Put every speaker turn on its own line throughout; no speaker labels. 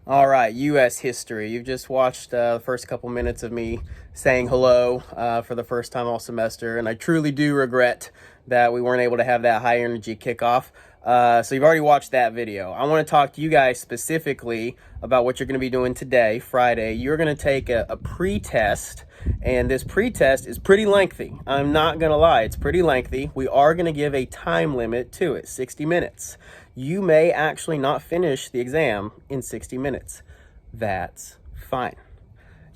All right, U.S. history. You've just watched the first couple minutes of me saying hello for the first time all semester, and I truly do regret that we weren't able to have that high energy kickoff. So you've already watched that video. I want to talk to you guys specifically about what you're going to be doing today, Friday. You're going to take a pre-test, and this pre-test is pretty lengthy. I'm not going to lie, it's pretty lengthy. We are going to give a time limit to it, 60 minutes. You may actually not finish the exam in 60 minutes. That's fine.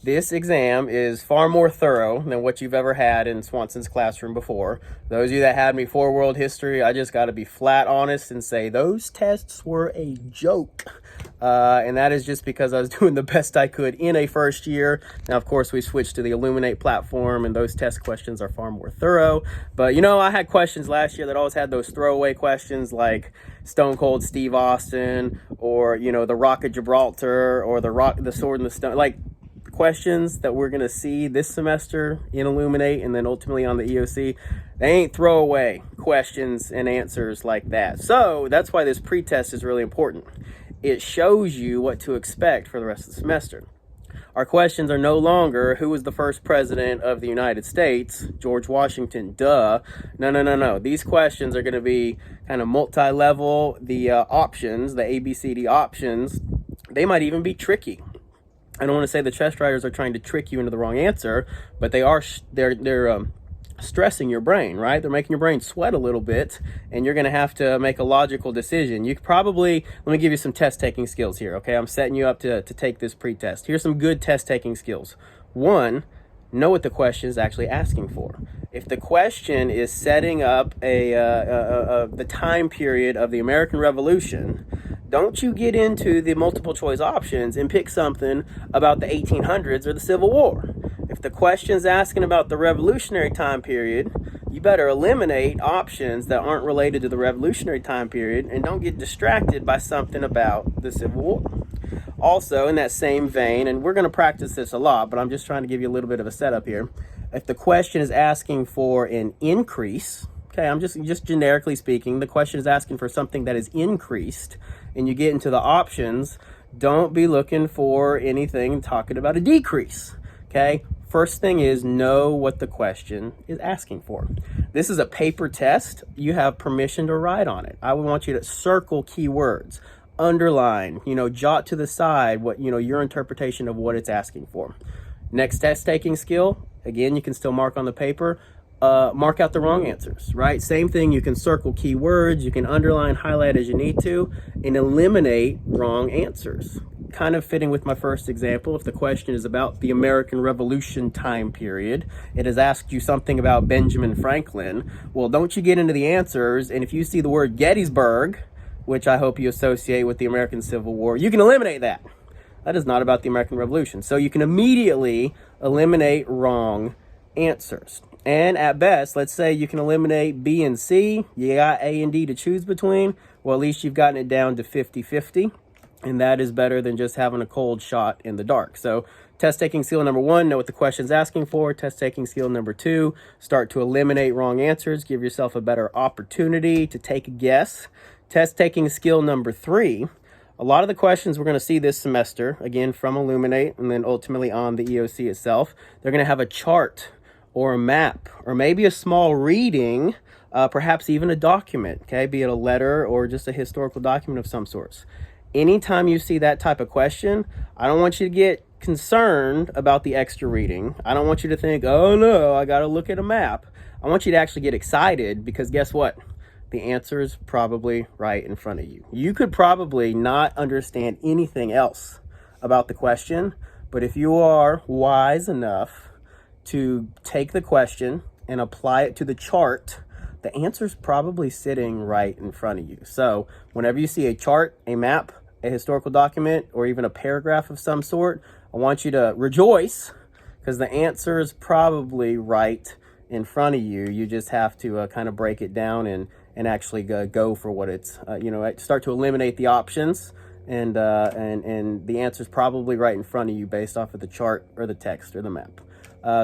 This exam is far more thorough than what you've ever had in Swanson's classroom before. Those of you that had me for world history, I just got to be flat honest and say those tests were a joke. And that is just because I was doing the best I could in a first year. Now, of course, we switched to the Illuminate platform, and those test questions are far more thorough. But, I had questions last year that always had those throwaway questions like Stone Cold Steve Austin or, the Rock of Gibraltar or the Sword and the Stone. Like, questions that we're going to see this semester in Illuminate and then ultimately on the EOC, they ain't throwaway questions and answers like that. So that's why this pretest is really important. It shows you what to expect for the rest of the semester. Our questions are no longer who was the first president of the United States, George Washington, duh. No. These questions are going to be kind of multi-level. The options, the ABCD options, they might even be tricky. I don't want to say the test writers are trying to trick you into the wrong answer, but they're stressing your brain, right? They're making your brain sweat a little bit, and you're going to have to make a logical decision. You could probably, let me give you some test taking skills here, okay? I'm setting you up to take this pre-test. Here's some good test taking skills. One, know what the question is actually asking for. If the question is setting up the time period of the American Revolution, don't you get into the multiple choice options and pick something about the 1800s or the Civil War. If the question's asking about the revolutionary time period, you better eliminate options that aren't related to the revolutionary time period and don't get distracted by something about the Civil War. Also, in that same vein, and we're going to practice this a lot, but I'm just trying to give you a little bit of a setup here. If the question is asking for an increase, okay, I'm just generically speaking, the question is asking for something that is increased, and you get into the options, don't be looking for anything talking about a decrease, okay? First thing is know what the question is asking for. This is a paper test. You have permission to write on it. I would want you to circle keywords, underline, jot to the side what, your interpretation of what it's asking for. Next test taking skill, again, you can still mark on the paper. Mark out the wrong answers, right? Same thing, you can circle keywords, you can underline, highlight as you need to, and eliminate wrong answers. Kind of fitting with my first example, if the question is about the American Revolution time period, it has asked you something about Benjamin Franklin, well, don't you get into the answers, and if you see the word Gettysburg, which I hope you associate with the American Civil War, you can eliminate that. That is not about the American Revolution. So you can immediately eliminate wrong answers. And at best, let's say you can eliminate B and C, you got A and D to choose between, well, at least you've gotten it down to 50-50, and that is better than just having a cold shot in the dark. So test taking skill number one, know what the question's asking for. Test taking skill number two, start to eliminate wrong answers, give yourself a better opportunity to take a guess. Test taking skill number three, a lot of the questions we're going to see this semester, again, from Illuminate and then ultimately on the EOC itself, they're going to have a chart or a map, or maybe a small reading, perhaps even a document, okay? Be it a letter or just a historical document of some sorts. Anytime you see that type of question, I don't want you to get concerned about the extra reading. I don't want you to think, oh no, I gotta look at a map. I want you to actually get excited because guess what? The answer is probably right in front of you. You could probably not understand anything else about the question, but if you are wise enough to take the question and apply it to the chart, the answer's probably sitting right in front of you. So whenever you see a chart, a map, a historical document, or even a paragraph of some sort, I want you to rejoice because the answer is probably right in front of you. You just have to kind of break it down and actually go for what it's, start to eliminate the options, and the answer is probably right in front of you based off of the chart or the text or the map.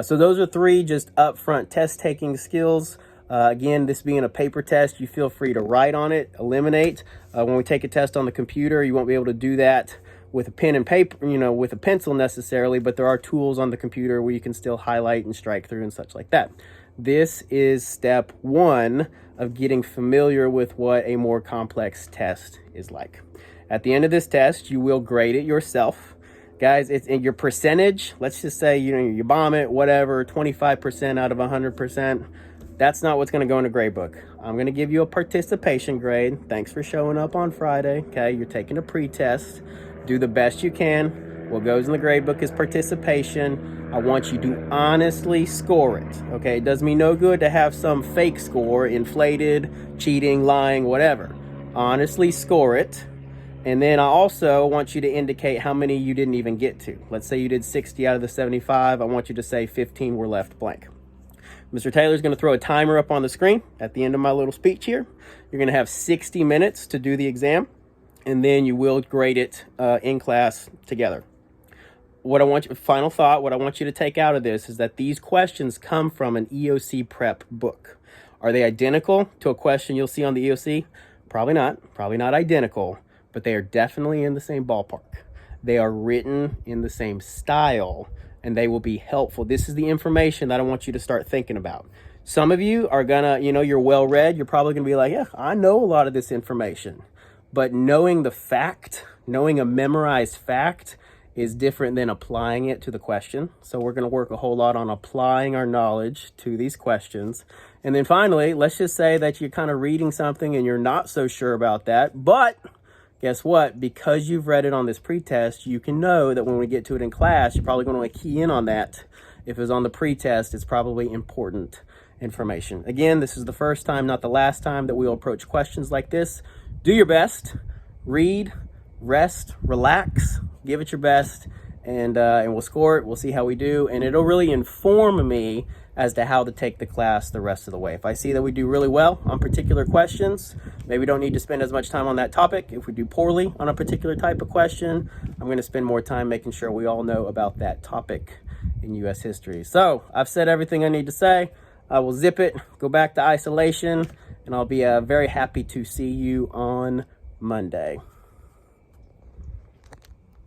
So those are three just upfront test taking skills. Again, this being a paper test, you feel free to write on it, eliminate. When we take a test on the computer, you won't be able to do that with a pen and paper, with a pencil necessarily, but there are tools on the computer where you can still highlight and strike through and such like that. This is step one of getting familiar with what a more complex test is like. At the end of this test, you will grade it yourself. Guys, it's in your percentage. Let's just say, you bomb it, whatever, 25% out of 100%. That's not what's going to go in a grade book. I'm going to give you a participation grade. Thanks for showing up on Friday. Okay, you're taking a pre-test. Do the best you can. What goes in the grade book is participation. I want you to honestly score it. Okay, it does me no good to have some fake score, inflated, cheating, lying, whatever. Honestly score it. And then I also want you to indicate how many you didn't even get to. Let's say you did 60 out of the 75. I want you to say 15 were left blank. Mr. Taylor's going to throw a timer up on the screen at the end of my little speech here. You're going to have 60 minutes to do the exam, and then you will grade it in class together. Final thought, what I want you to take out of this is that these questions come from an EOC prep book. Are they identical to a question you'll see on the EOC? Probably not identical, but they are definitely in the same ballpark. They are written in the same style, and they will be helpful. This is the information that I want you to start thinking about. Some of you are gonna, you're well read. You're probably gonna be like, yeah, I know a lot of this information. But knowing the fact, knowing a memorized fact is different than applying it to the question. So we're gonna work a whole lot on applying our knowledge to these questions. And then finally, let's just say that you're kind of reading something and you're not so sure about that, but guess what? Because you've read it on this pretest, you can know that when we get to it in class, you're probably going to key in on that. If it was on the pretest, it's probably important information. Again, this is the first time, not the last time, that we'll approach questions like this. Do your best. Read, rest, relax, give it your best, and we'll score it. We'll see how we do, and it'll really inform me as to how to take the class the rest of the way. If I see that we do really well on particular questions, maybe we don't need to spend as much time on that topic. If we do poorly on a particular type of question, I'm going to spend more time making sure we all know about that topic in U.S. history. So I've said everything I need to say. I will zip it, go back to isolation, and I'll be very happy to see you on Monday.